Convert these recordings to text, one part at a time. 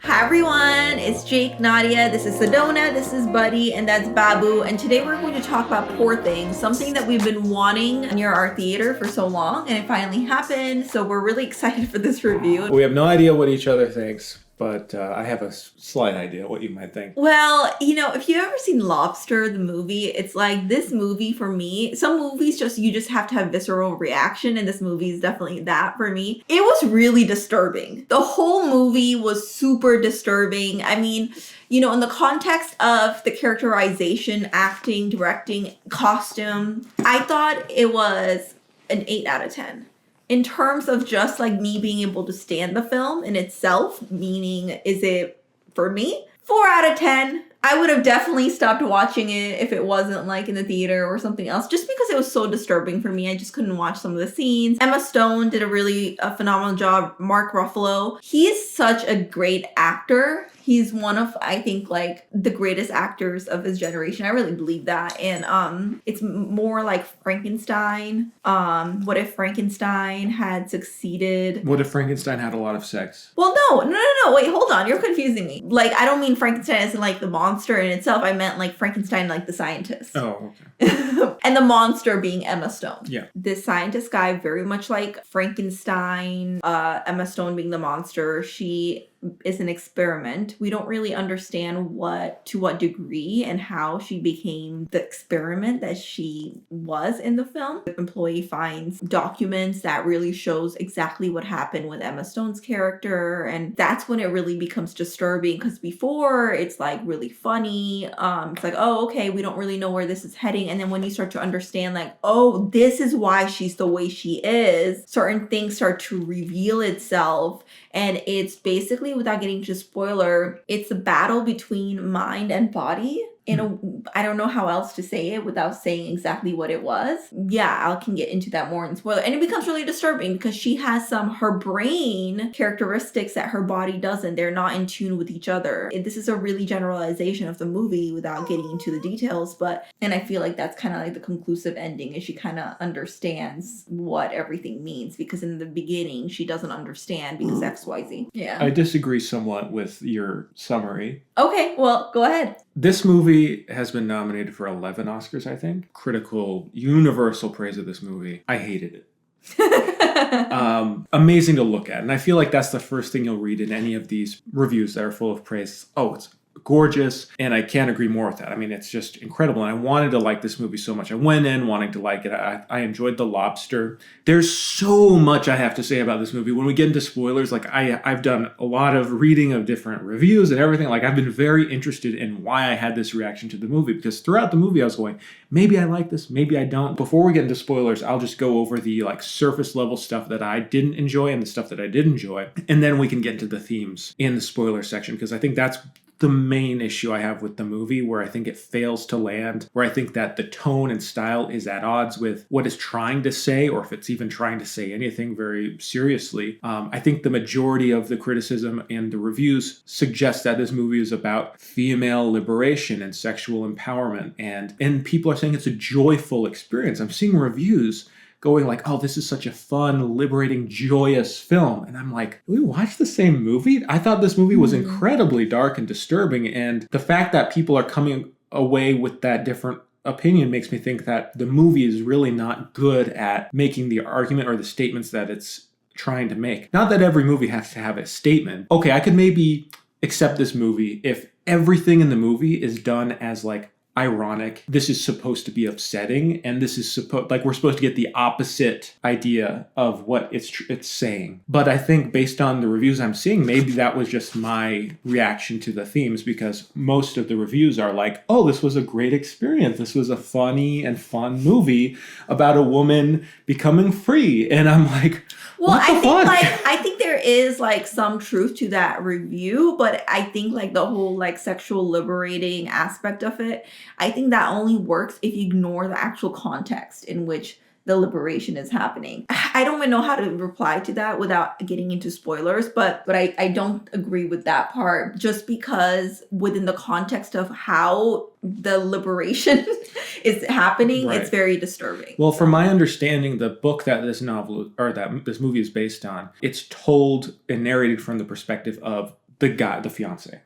Hi everyone, it's Jake, Nadia, this is Sedona, this is Buddy, and that's Babu, and today we're going to talk about Poor Things, something that we've been wanting near our theater for so long, and it finally happened, so we're really excited for this review. We have no idea what each other thinks, but I have a slight idea what you might think. Well, if you've ever seen Lobster, the movie, it's like this movie for me, some movies you just have to have visceral reaction, and this movie is definitely that for me. It was really disturbing. The whole movie was super disturbing. I mean, in the context of the characterization, acting, directing, costume, I thought it was an 8 out of 10. In terms of just like me being able to stand the film in itself, meaning is it for me? 4 out of 10. I would have definitely stopped watching it if it wasn't like in the theater or something else, just because it was so disturbing for me. I just couldn't watch some of the scenes. Emma Stone did a phenomenal job. Mark Ruffalo, he is such a great actor. He's one of, I think, like the greatest actors of his generation. I really believe that. And it's more like Frankenstein. What if Frankenstein had succeeded? What if Frankenstein had a lot of sex? Well, no. Wait, hold on. You're confusing me. Like, I don't mean Frankenstein as in like the monster in itself. I meant like Frankenstein, like the scientist. Oh, okay. And the monster being Emma Stone. Yeah. This scientist guy, very much like Frankenstein, Emma Stone being the monster. She is an experiment. We don't really understand to what degree and how she became the experiment that she was in the film. The employee finds documents that really shows exactly what happened with Emma Stone's character, and that's when it really becomes disturbing, because before it's like really funny. It's like, oh, okay, we don't really know where this is heading, and then when you start to understand like, oh, this is why she's the way she is, certain things start to reveal itself. And it's basically, without getting to spoiler, it's a battle between mind and body. I don't know how else to say it without saying exactly what it was. Yeah, I can get into that more in spoiler. And it becomes really disturbing because she has her brain characteristics that her body doesn't. They're not in tune with each other. This is a really generalization of the movie without getting into the details. And I feel like that's kind of like the conclusive ending, is she kind of understands what everything means, because in the beginning she doesn't understand because XYZ. Yeah. I disagree somewhat with your summary. Okay, well, go ahead. This movie has been nominated for 11 Oscars, I think. Critical, universal praise of this movie. I hated it. Amazing to look at. And I feel like that's the first thing you'll read in any of these reviews that are full of praise. Oh, it's gorgeous. And I can't agree more with that. I mean, it's just incredible. And I wanted to like this movie so much. I went in wanting to like it. I enjoyed The Lobster. There's so much I have to say about this movie. When we get into spoilers, like I've done a lot of reading of different reviews and everything. Like, I've been very interested in why I had this reaction to the movie, because throughout the movie I was going, maybe I like this, maybe I don't. Before we get into spoilers, I'll just go over the like surface level stuff that I didn't enjoy and the stuff that I did enjoy. And then we can get into the themes in the spoiler section, because I think that's the main issue I have with the movie, where I think it fails to land, where I think that the tone and style is at odds with what it's trying to say, or if it's even trying to say anything very seriously. I think the majority of the criticism and the reviews suggest that this movie is about female liberation and sexual empowerment, and people are saying it's a joyful experience. I'm seeing reviews going like, oh, this is such a fun, liberating, joyous film. And I'm like, did we watch the same movie? I thought this movie was incredibly dark and disturbing. And the fact that people are coming away with that different opinion makes me think that the movie is really not good at making the argument or the statements that it's trying to make. Not that every movie has to have a statement. Okay, I could maybe accept this movie if everything in the movie is done as like ironic. This is supposed to be upsetting, and this is we're supposed to get the opposite idea of what it's saying. But I think based on the reviews I'm seeing, maybe that was just my reaction to the themes, because most of the reviews are like, oh, this was a great experience. This was a funny and fun movie about a woman becoming free. And I'm like, well, what the fuck? I think there is like some truth to that review, but I think like the whole like sexual liberating aspect of it, I think that only works if you ignore the actual context in which the liberation is happening. I don't even know how to reply to that without getting into spoilers, but I don't agree with that part, just because within the context of how the liberation is happening, Right. It's very disturbing. Well, from my understanding, the book that this novel or that this movie is based on, it's told and narrated from the perspective of the fiance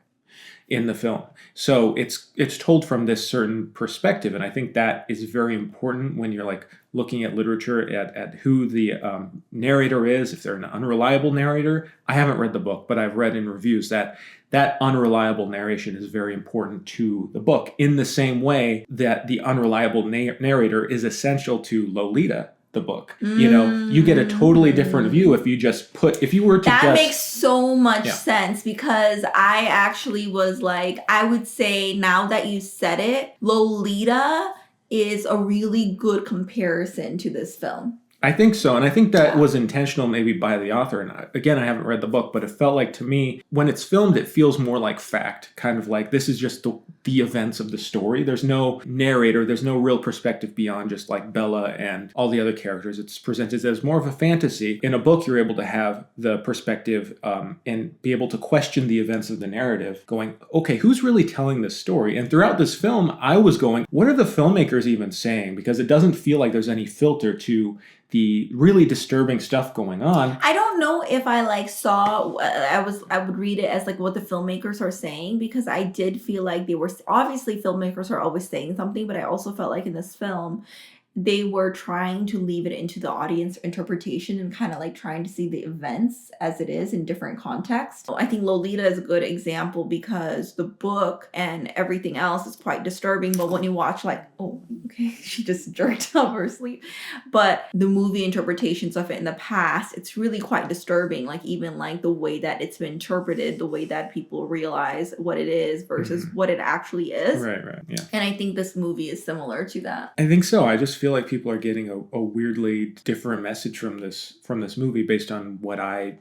in the film. So it's told from this certain perspective, and I think that is very important when you're like looking at literature at who the narrator is. If they're an unreliable narrator, I haven't read the book, but I've read in reviews that unreliable narration is very important to the book, in the same way that the unreliable narrator is essential to Lolita, the book. You get a totally different view if you were to that makes so much sense, because I actually was like, I would say, now that you said it, Lolita is a really good comparison to this film. I think so. And I think that was intentional maybe by the author. And again, I haven't read the book, but it felt like to me, when it's filmed, it feels more like fact, kind of like this is just the events of the story. There's no narrator. There's no real perspective beyond just like Bella and all the other characters. It's presented as more of a fantasy. In a book, you're able to have the perspective and be able to question the events of the narrative, going, okay, who's really telling this story? And throughout this film, I was going, what are the filmmakers even saying? Because it doesn't feel like there's any filter to the really disturbing stuff going on. I don't know if I I would read it as like what the filmmakers are saying, because I did feel like they were, obviously filmmakers are always saying something, but I also felt like in this film they were trying to leave it into the audience interpretation and kind of like trying to see the events as it is in different contexts. So I think Lolita is a good example, because the book and everything else is quite disturbing, but when you watch like, oh, okay, she just jerked off her sleep. But the movie interpretations of it in the past, it's really quite disturbing. Like even like the way that it's been interpreted, the way that people realize what it is versus what it actually is. Right, yeah. And I think this movie is similar to that. I think so. I just feel like people are getting a weirdly different message from this movie based on what I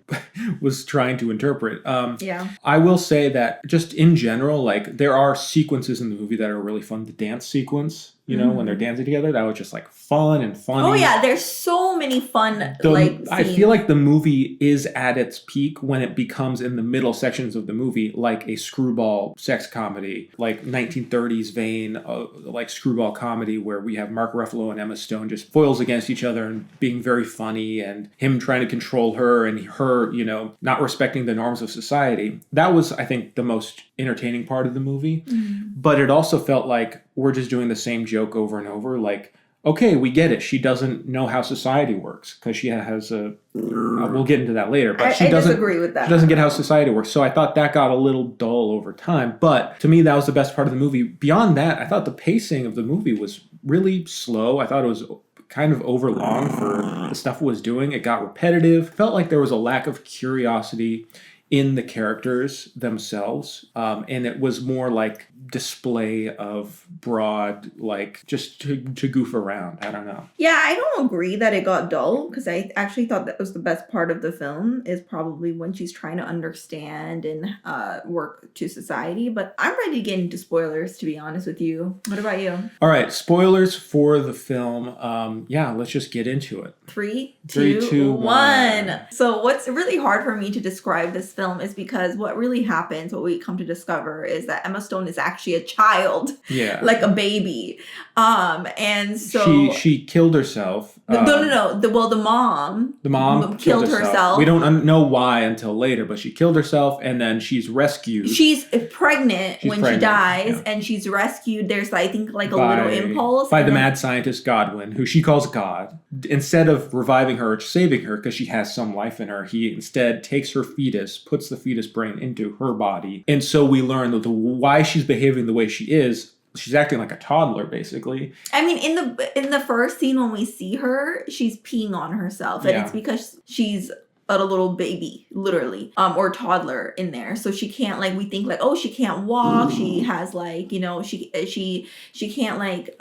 was trying to interpret. I will say that just in general, like there are sequences in the movie that are really fun. The dance sequence, when they're dancing together, that was just like fun and funny. Oh yeah, there's so many fun scenes. I feel like the movie is at its peak when it becomes, in the middle sections of the movie, like a screwball sex comedy, like 1930s vein, like screwball comedy, where we have Mark Ruffalo and Emma Stone just foils against each other and being very funny, and him trying to control her and her, not respecting the norms of society. That was, I think, the most entertaining part of the movie. But it also felt like we're just doing the same joke over and over. Like, okay, we get it. She doesn't know how society works because she has we'll get into that later. But I disagree with that. She doesn't get how society works. So I thought that got a little dull over time. But to me, that was the best part of the movie. Beyond that, I thought the pacing of the movie was really slow. I thought it was kind of overlong for the stuff it was doing. It got repetitive. Felt like there was a lack of curiosity in the characters themselves. And it was more like display of broad, like just to goof around. I don't know. Yeah, I don't agree that it got dull, because I actually thought that was the best part of the film, is probably when she's trying to understand and work to society. But I'm ready to get into spoilers, to be honest with you. What about you? All right, spoilers for the film. Let's just get into it. 3, 2, 1. So what's really hard for me to describe this film is because what really happens, what we come to discover, is that Emma Stone is actually a child, like a baby, and so she killed herself. No. The mom killed herself. We don't know why until later, but she killed herself, and then she's rescued. She's pregnant when she dies, and she's rescued. There's, I think, like a little impulse by the mad scientist Godwin, who she calls God. Instead of reviving her or saving her because she has some life in her, he instead takes her fetus, puts the fetus brain into her body, and so we learn that why she's behaving the way she is. She's acting like a toddler, basically. I mean, in the first scene when we see her, she's peeing on herself, and it's because she's a little baby, literally, or toddler in there. So she can't, like, we think like, oh, she can't walk. She has like, she can't like,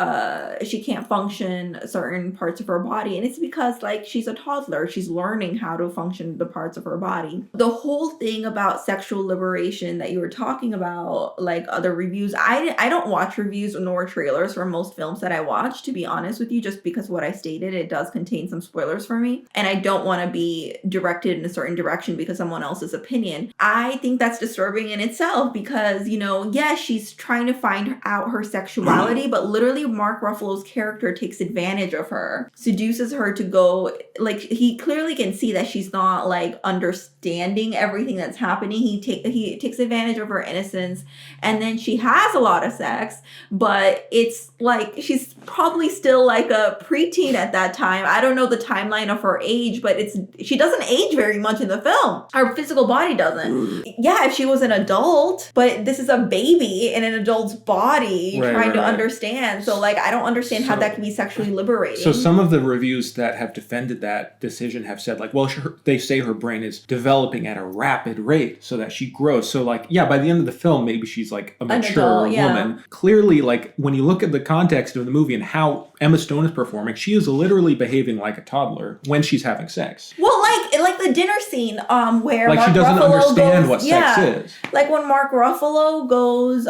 she can't function certain parts of her body. And it's because like she's a toddler. She's learning how to function the parts of her body. The whole thing about sexual liberation that you were talking about, like other reviews, I don't watch reviews nor trailers for most films that I watch, to be honest with you, just because what I stated, it does contain some spoilers for me. And I don't want to be directly directed in a certain direction because someone else's opinion. I think that's disturbing in itself because, yes, she's trying to find out her sexuality, but literally Mark Ruffalo's character takes advantage of her, seduces her to go, like, he clearly can see that she's not, like, understanding everything that's happening. He takes advantage of her innocence, and then she has a lot of sex, but it's like she's probably still like a preteen at that time. I don't know the timeline of her age, but she doesn't age very much in the film. Her physical body doesn't. Yeah, if she was an adult, but this is a baby in an adult's body trying to understand. So, like, I don't understand how that can be sexually liberating. So some of the reviews that have defended that decision have said, like, well, they say her brain is developing at a rapid rate so that she grows. So, like, yeah, by the end of the film, maybe she's like a mature woman. Clearly, like, when you look at the context of the movie and how Emma Stone is performing, she is literally behaving like a toddler when she's having sex. Well, like the dinner scene, where like Mark she doesn't Ruffalo understand goes, what sex is. Like when Mark Ruffalo goes,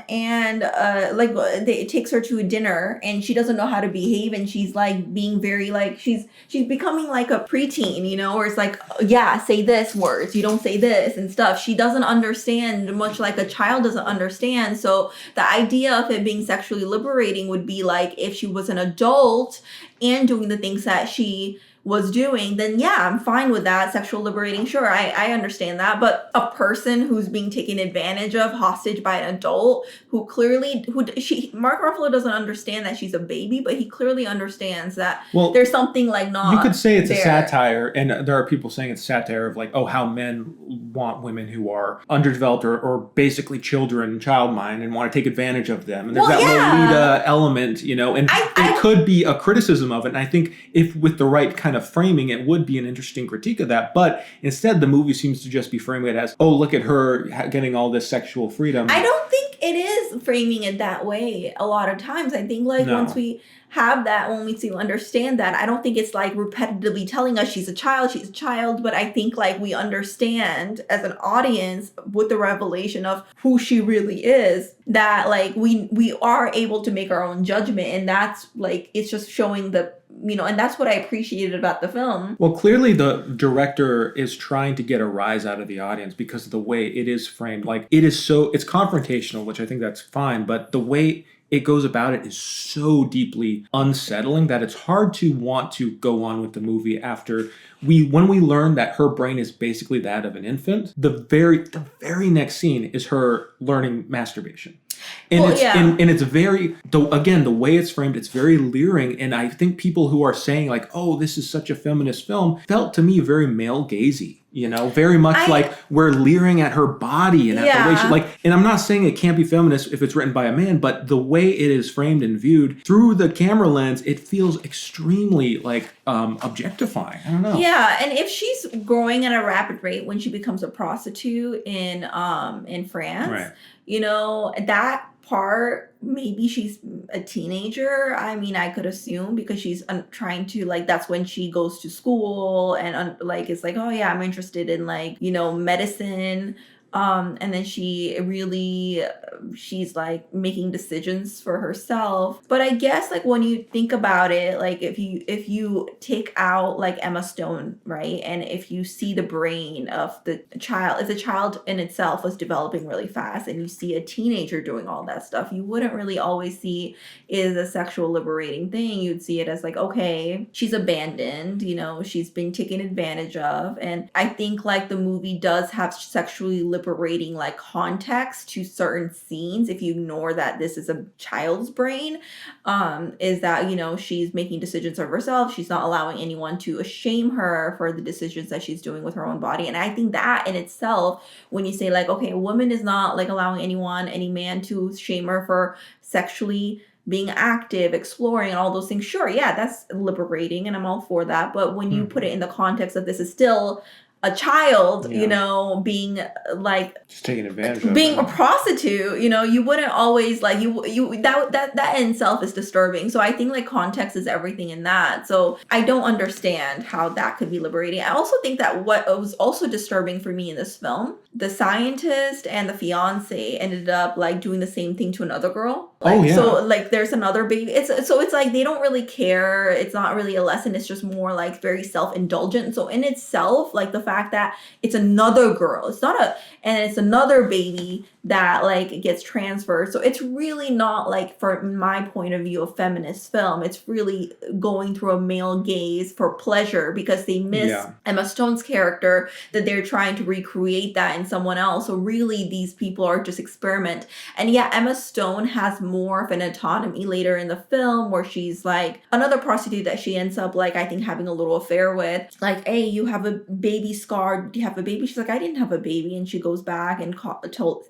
and it takes her to a dinner, and she doesn't know how to behave, and she's like being very like she's becoming like a preteen, where it's like, yeah, say this words, you don't say this and stuff. She doesn't understand, much like a child doesn't understand. So the idea of it being sexually liberating would be like if she was an adult and doing the things that she was doing, then yeah, I'm fine with that. Sexual liberating, sure, I understand that. But a person who's being taken advantage of, hostage by an adult, Mark Ruffalo doesn't understand that she's a baby, but he clearly understands that there's something like not. You could say it's a satire, and there are people saying it's satire of like, oh, how men want women who are underdeveloped or basically children, child mind, and want to take advantage of them. And there's Lolita element, and it could be a criticism of it. And I think if with the right kind of framing, it would be an interesting critique of that. But instead, the movie seems to just be framing it as, oh, look at her getting all this sexual freedom. I don't think it is framing it that way a lot of times. I think once we have that, when we understand that, I don't think it's like repetitively telling us she's a child, but I think like we understand as an audience with the revelation of who she really is, that like we are able to make our own judgment, and that's like, it's just showing the and that's what I appreciated about the film. Well, clearly the director is trying to get a rise out of the audience because of the way it is framed. Like, it's confrontational, which I think that's fine, but the way it goes about it is so deeply unsettling that it's hard to want to go on with the movie after when we learn that her brain is basically that of an infant. The very next scene is her learning masturbation. And it's very, again, the way it's framed, it's very leering. And I think people who are saying like, oh, this is such a feminist film, felt to me very male gazy, very much like we're leering at her body and at the way she and I'm not saying it can't be feminist if it's written by a man, but the way it is framed and viewed through the camera lens, it feels extremely like objectifying. I don't know. Yeah, and if she's growing at a rapid rate when she becomes a prostitute in France, that part, maybe she's a teenager. I mean, I could assume because she's trying to like, that's when she goes to school and it's like, oh yeah, I'm interested in like, medicine. And then she's like making decisions for herself. But I guess like when you think about it, like if you take out like Emma Stone, right? And if you see the brain of the child, if the child in itself was developing really fast and you see a teenager doing all that stuff, you wouldn't really always see it as a sexual liberating thing. You'd see it as like, okay, she's abandoned, she's been taken advantage of. And I think like the movie does have sexually liberating like context to certain scenes if you ignore that this is a child's brain, is that she's making decisions of herself. She's not allowing anyone to shame her for the decisions that she's doing with her own body. And I think that in itself, when you say like, okay, a woman is not like allowing any man to shame her for sexually being active, exploring, and all those things, sure, yeah, that's liberating and I'm all for that. But when you put it in the context of this is still a child, being like just taking advantage of being a prostitute, you wouldn't always like that in itself is disturbing. So I think like context is everything in that. So I don't understand how that could be liberating. I also think that what was also disturbing for me in this film, the scientist and the fiance ended up like doing the same thing to another girl. Oh Like, so yeah. like there's another baby. It's like they don't really care. It's not really a lesson. It's just more like very self-indulgent. So in itself, like the fact that it's another girl, and it's another baby that like gets transferred. So it's really not like, from my point of view, a feminist film. It's really going through a male gaze for pleasure because they miss Yeah. Emma Stone's character, that they're trying to recreate that in someone else. So really these people are just experiment. And yeah, Emma Stone has more of an autonomy later in the film, where she's like another prostitute that she ends up like, I think, having a little affair with. Like, hey, you have a baby scar. Do you have a baby? She's like, I didn't have a baby. And she goes back and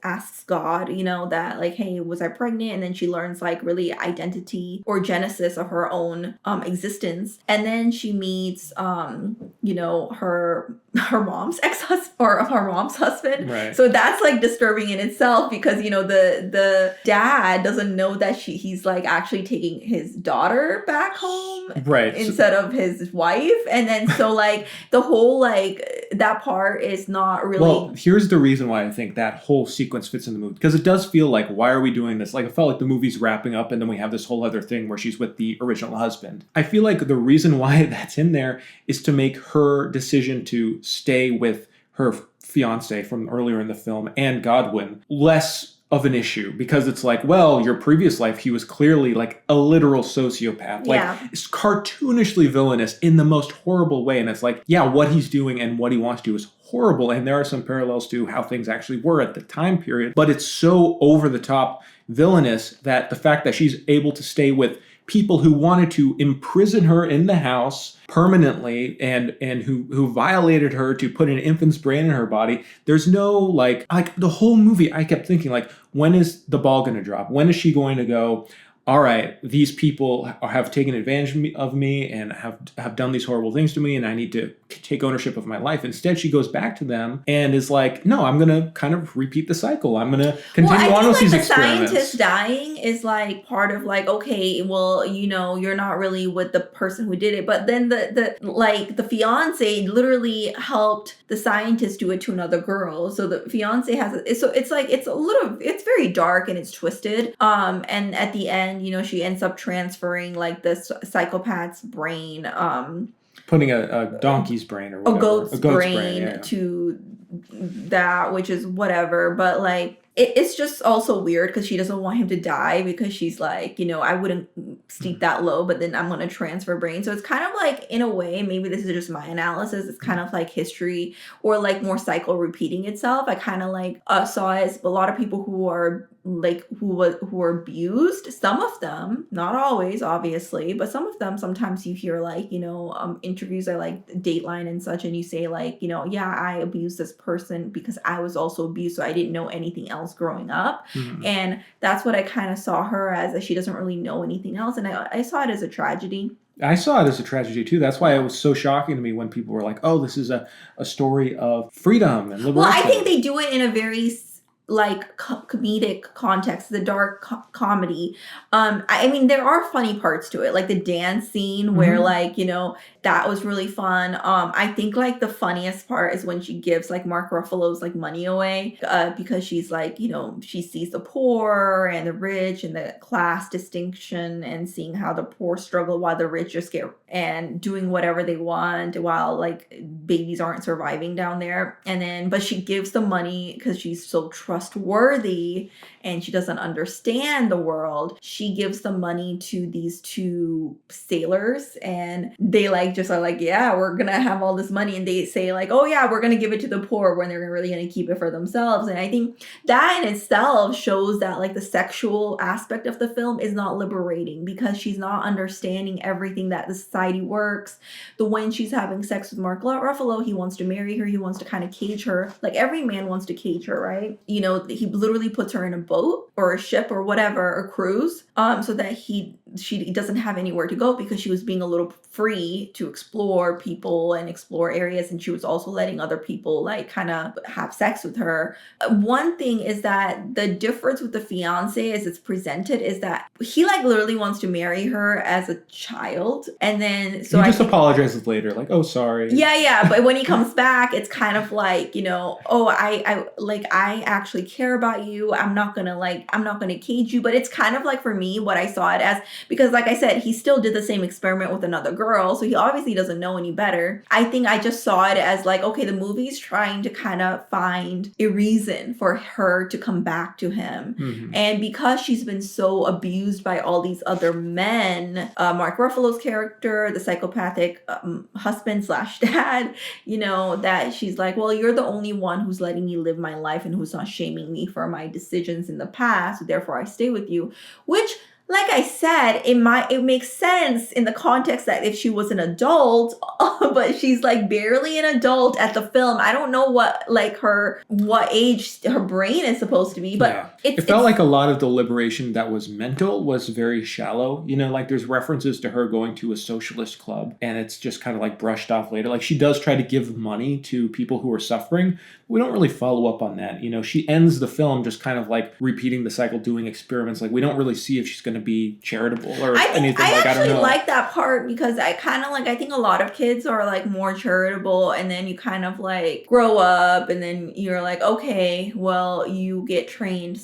asks God, that like, hey, was I pregnant? And then she learns like really identity or genesis of her own existence. And then she meets her mom's ex-husband, or her mom's husband. Right. So that's like disturbing in itself, because the dad doesn't know that he's like actually taking his daughter back home, Right. instead of his wife. And then so like the whole like that part is not really. Well, here's the reason why I think that whole sequence fits in the movie, because it does feel like, why are we doing this? Like, it felt like the movie's wrapping up and then we have this whole other thing where she's with the original husband. I feel like the reason why that's in there is to make her decision to stay with her fiance from earlier in the film and Godwin less of an issue, because it's like, well, your previous life, he was clearly like a literal sociopath. Like, Yeah. it's cartoonishly villainous in the most horrible way. And it's like, yeah, what he's doing and what he wants to do is horrible. And there are some parallels to how things actually were at the time period. But it's so over the top villainous that the fact that she's able to stay with people who wanted to imprison her in the house permanently and who violated her to put an infant's brain in her body. There's no like the whole movie, I kept thinking, like, when is the ball going to drop? When is she going to go, all right, these people have taken advantage of me and have done these horrible things to me, and I need to take ownership of my life. Instead, she goes back to them and is like, no, I'm going to kind of repeat the cycle. I'm going to continue on with these experiments. The scientist dying is like part of like, okay, well, you're not really with the person who did it. But then the fiance literally helped the scientist do it to another girl. So the fiance it's very dark and it's twisted. And at the end, she ends up transferring like this psychopath's brain, putting a donkey's brain or whatever. A goat's brain yeah. to that, which is whatever. But like, it's just also weird because she doesn't want him to die, because she's like, I wouldn't steep that low, but then I'm going to transfer brain. So it's kind of like, in a way, maybe this is just my analysis, it's kind of like history, or like more cycle repeating itself. I kind of like saw it as a lot of people who are like who were abused. Some of them, not always obviously, but some of them, sometimes you hear like interviews I like Dateline and such, and you say like, yeah, I abused this person because I was also abused, so I didn't know anything else growing up. Mm-hmm. And that's what I kind of saw her as, that she doesn't really know anything else. And I saw it as a tragedy. I saw it as a tragedy too. That's why it was so shocking to me when people were like, oh, this is a story of freedom and liberation. Well, I think they do it in a very like comedic context, the dark comedy. I mean, there are funny parts to it, like the dance scene where like, that was really fun. I think like the funniest part is when she gives like Mark Ruffalo's like money away, because she's like, she sees the poor and the rich and the class distinction, and seeing how the poor struggle while the rich just get and doing whatever they want while like babies aren't surviving down there. And then, but she gives the money because she's so trustworthy and she doesn't understand the world. She gives the money to these two sailors, and they like just are like, yeah, we're gonna have all this money, and they say like, oh yeah, we're gonna give it to the poor, when they're really gonna keep it for themselves. And I think that in itself shows that like the sexual aspect of the film is not liberating, because she's not understanding everything that the society works. When she's having sex with Mark Ruffalo, he wants to marry her, he wants to kind of cage her, like every man wants to cage her, right? He literally puts her in a boat or a ship or whatever, a cruise, so that he she doesn't have anywhere to go because she was being a little free to explore people and explore areas, and she was also letting other people like kind of have sex with her. One thing is that the difference with the fiance as it's presented is that he like literally wants to marry her as a child, and then so he I just think, apologizes later, like, oh, sorry. yeah, but when he comes back, it's kind of like, oh, I actually care about you. I'm not gonna cage you. But it's kind of like, for me, what I saw it as, because like I said, he still did the same experiment with another girl, so he obviously doesn't know any better. I think I just saw it as like, okay, the movie's trying to kind of find a reason for her to come back to him. Mm-hmm. And because she's been so abused by all these other men, Mark Ruffalo's character, the psychopathic husband slash dad, that she's like, well, you're the only one who's letting me live my life and who's not shaming me for my decisions in the past, therefore I stay with you. Which, like I said, it makes sense in the context that if she was an adult, but she's like barely an adult at the film. I don't know what age her brain is supposed to be, but it felt like a lot of the liberation that was mental was very shallow. Like there's references to her going to a socialist club, and it's just kind of like brushed off later. Like she does try to give money to people who are suffering. We don't really follow up on that. She ends the film just kind of like repeating the cycle, doing experiments. Like we don't really see if she's going to be charitable or anything. I actually don't know. like that part, because I kind of I think a lot of kids are like more charitable, and then you kind of like grow up, and then you're like, okay, well, you get trained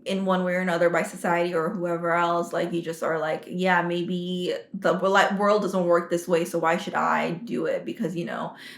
in one way or another by society or whoever else. Like you just are like, yeah, maybe the world doesn't work this way, so why should I do it? Because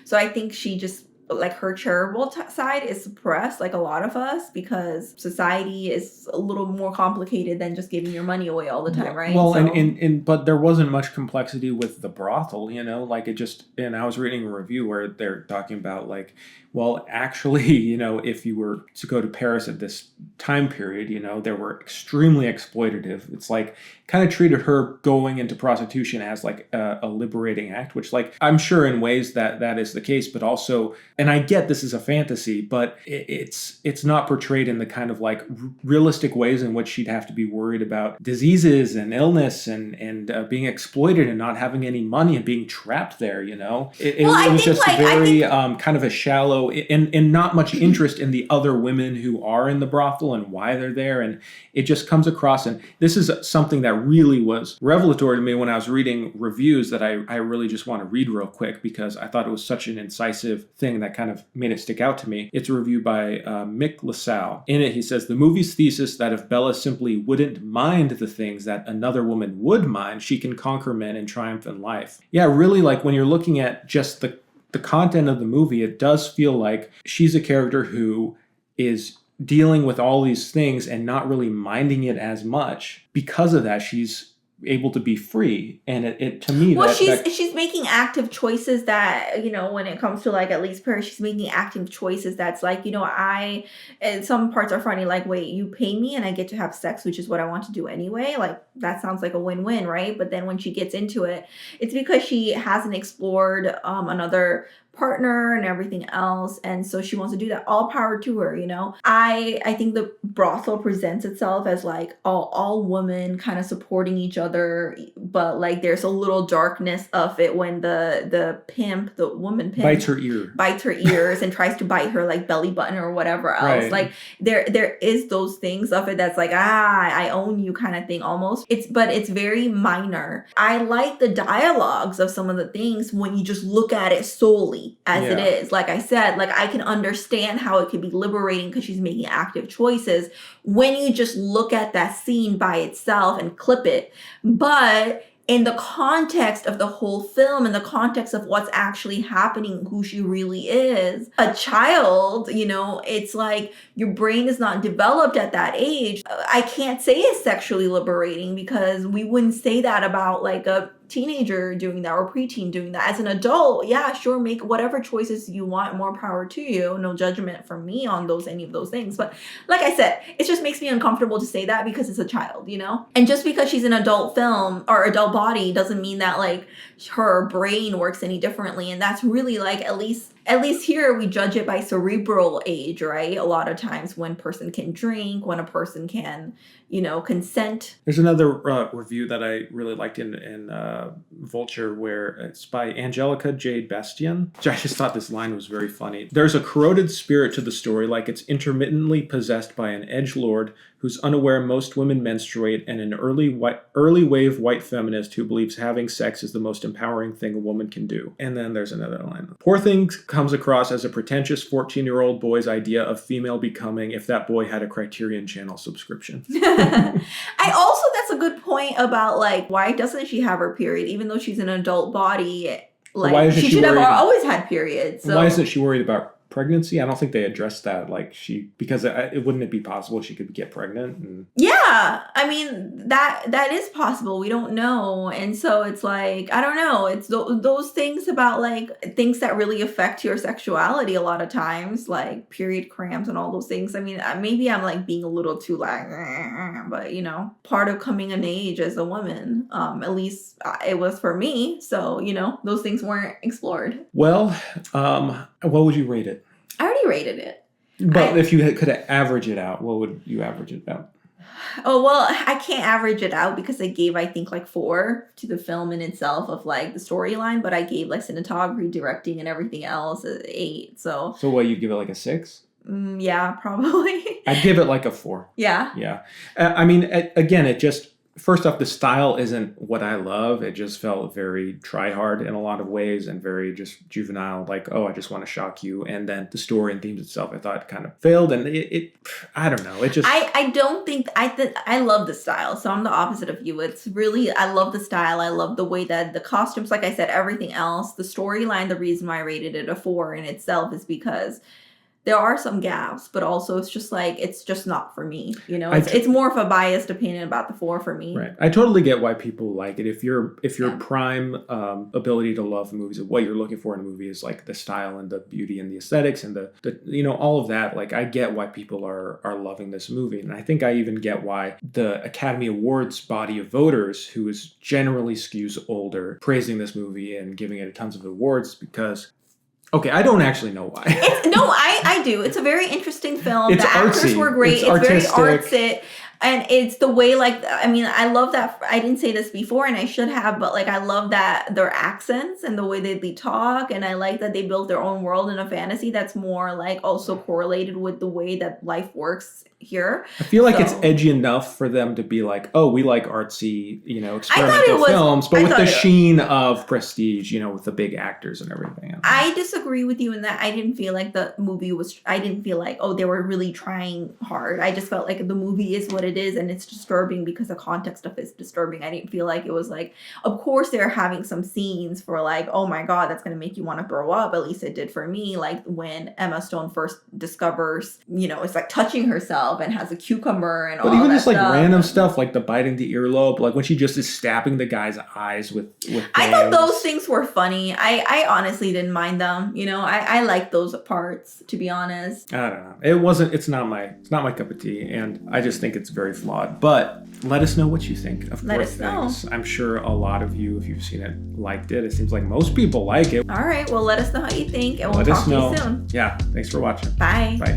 so I think she just, like, her charitable side is suppressed, like a lot of us, because society is a little more complicated than just giving your money away all the time, right? Well, so, but there wasn't much complexity with the brothel, like it just. And I was reading a review where they're talking about like, well, actually, if you were to go to Paris at this time period, they were extremely exploitative. It's like kind of treated her going into prostitution as like a liberating act, which like I'm sure in ways that is the case, but also, and I get this is a fantasy, but it's not portrayed in the kind of like realistic ways in which she'd have to be worried about diseases and illness and being exploited and not having any money and being trapped there. It was just very kind of a shallow and not much interest in the other women who are in the brothel and why they're there, and it just comes across. And this is something that really was revelatory to me when I was reading reviews that I really just want to read real quick, because I thought it was such an incisive thing that kind of made it stick out to me. It's a review by Mick LaSalle. In it, he says, the movie's thesis that if Bella simply wouldn't mind the things that another woman would mind, she can conquer men and triumph in life. Yeah, really, like when you're looking at just the content of the movie, it does feel like she's a character who is dealing with all these things and not really minding it as much. Because of that, she's able to be free. And it to me, well, she's making active choices that, when it comes to like at least Paris, she's making active choices that's like, and some parts are funny, like, wait, you pay me and I get to have sex, which is what I want to do anyway. Like that sounds like a win-win, right? But then when she gets into it, it's because she hasn't explored another partner and everything else, and so she wants to do that. All power to her. I think the brothel presents itself as like all women kind of supporting each other, but like there's a little darkness of it when the woman pimp bites her ears and tries to bite her like belly button or whatever else. Right. Like there is those things of it that's like, I own you kind of thing almost. But it's very minor. I like the dialogues of some of the things when you just look at it solely as it is. Like I said, like I can understand how it could be liberating because she's making active choices when you just look at that scene by itself and clip it. But in the context of the whole film, in the context of what's actually happening, who she really is, a child, it's like your brain is not developed at that age. I can't say it's sexually liberating because we wouldn't say that about like a teenager doing that or preteen doing that. As an adult, yeah, sure, make whatever choices you want, more power to you. No judgment from me on any of those things. But like I said, it just makes me uncomfortable to say that because it's a child, And just because she's an adult film or adult body doesn't mean that like her brain works any differently. And that's really like, at least at least here we judge it by cerebral age, right? A lot of times when a person can drink, when a person can, consent. There's another review that I really liked in Vulture where it's by Angelica Jade Bastian. I just thought this line was very funny. There's a corroded spirit to the story, like it's intermittently possessed by an edgelord who's unaware most women menstruate, and an early wave white feminist who believes having sex is the most empowering thing a woman can do. And then there's another line. Poor thing comes across as a pretentious 14-year-old boy's idea of female becoming if that boy had a Criterion Channel subscription. That's a good point about like, why doesn't she have her period even though she's an adult body? Like, why isn't she should have always had periods. So. Why isn't she worried about pregnancy? I don't think they addressed that. Like because wouldn't it be possible she could get pregnant? Yeah, I mean that is possible. We don't know, and so it's like I don't know. It's those things about like things that really affect your sexuality a lot of times, like period cramps and all those things. I mean, maybe I'm like being a little too like, but part of coming of age as a woman, at least it was for me. So those things weren't explored. Well, what would you rate it? I already rated it. But if you could average it out, what would you average it out? Oh, well, I can't average it out because I gave, I think, like 4 to the film in itself of like the storyline, but I gave like cinematography, directing, and everything else 8. So what, you'd give it like a 6? Yeah, probably. I'd give it like a 4. Yeah. Yeah. I mean, again, it just... First off, the style isn't what I love. It just felt very try-hard in a lot of ways and very just juvenile, like, oh, I just want to shock you. And then the story and themes itself, I thought kind of failed. And I don't know. It just... I don't think... I love the style. So I'm the opposite of you. It's really... I love the style. I love the way that the costumes, like I said, everything else. The storyline, the reason why I rated it a 4 in itself is because... there are some gaps, but also it's just like, it's just not for me. It's more of a biased opinion about the 4 for me. Right. I totally get why people like it. If your prime ability to love movies, what you're looking for in a movie is like the style and the beauty and the aesthetics and the all of that. Like I get why people are loving this movie. And I think I even get why the Academy Awards body of voters, who is generally skews older, praising this movie and giving it tons of awards because... Okay, I don't actually know why. I do. It's a very interesting film. It's the actors artsy. were great. It's very artsy. And it's the way, like, I mean, I love that. I didn't say this before, and I should have, but, like, I love that their accents and the way they talk, and I like that they built their own world in a fantasy that's more, like, also correlated with the way that life works here. I feel like it's edgy enough for them to be like, oh, we like artsy, experimental films, but with the sheen of prestige, with the big actors and everything. I disagree with you in that I didn't feel like the movie was, I didn't feel like, oh, they were really trying hard. I just felt like the movie is what it is, and it's disturbing because the context of it's disturbing. I didn't feel like it was like, of course they're having some scenes for like, oh my God, that's going to make you want to throw up. At least it did for me. Like when Emma Stone first discovers, it's like touching herself and has a cucumber and all that. But even just like random stuff, like the biting the earlobe, like when she just is stabbing the guy's eyes with I thought those things were funny. I honestly didn't mind them. I like those parts, to be honest. I don't know. It's not my cup of tea, and I just think it's very flawed. But let us know what you think of Poor Things. I'm sure a lot of you, if you've seen it, liked it. It seems like most people like it. All right. Well, let us know how you think, and we'll talk to you soon. Yeah. Thanks for watching. Bye. Bye.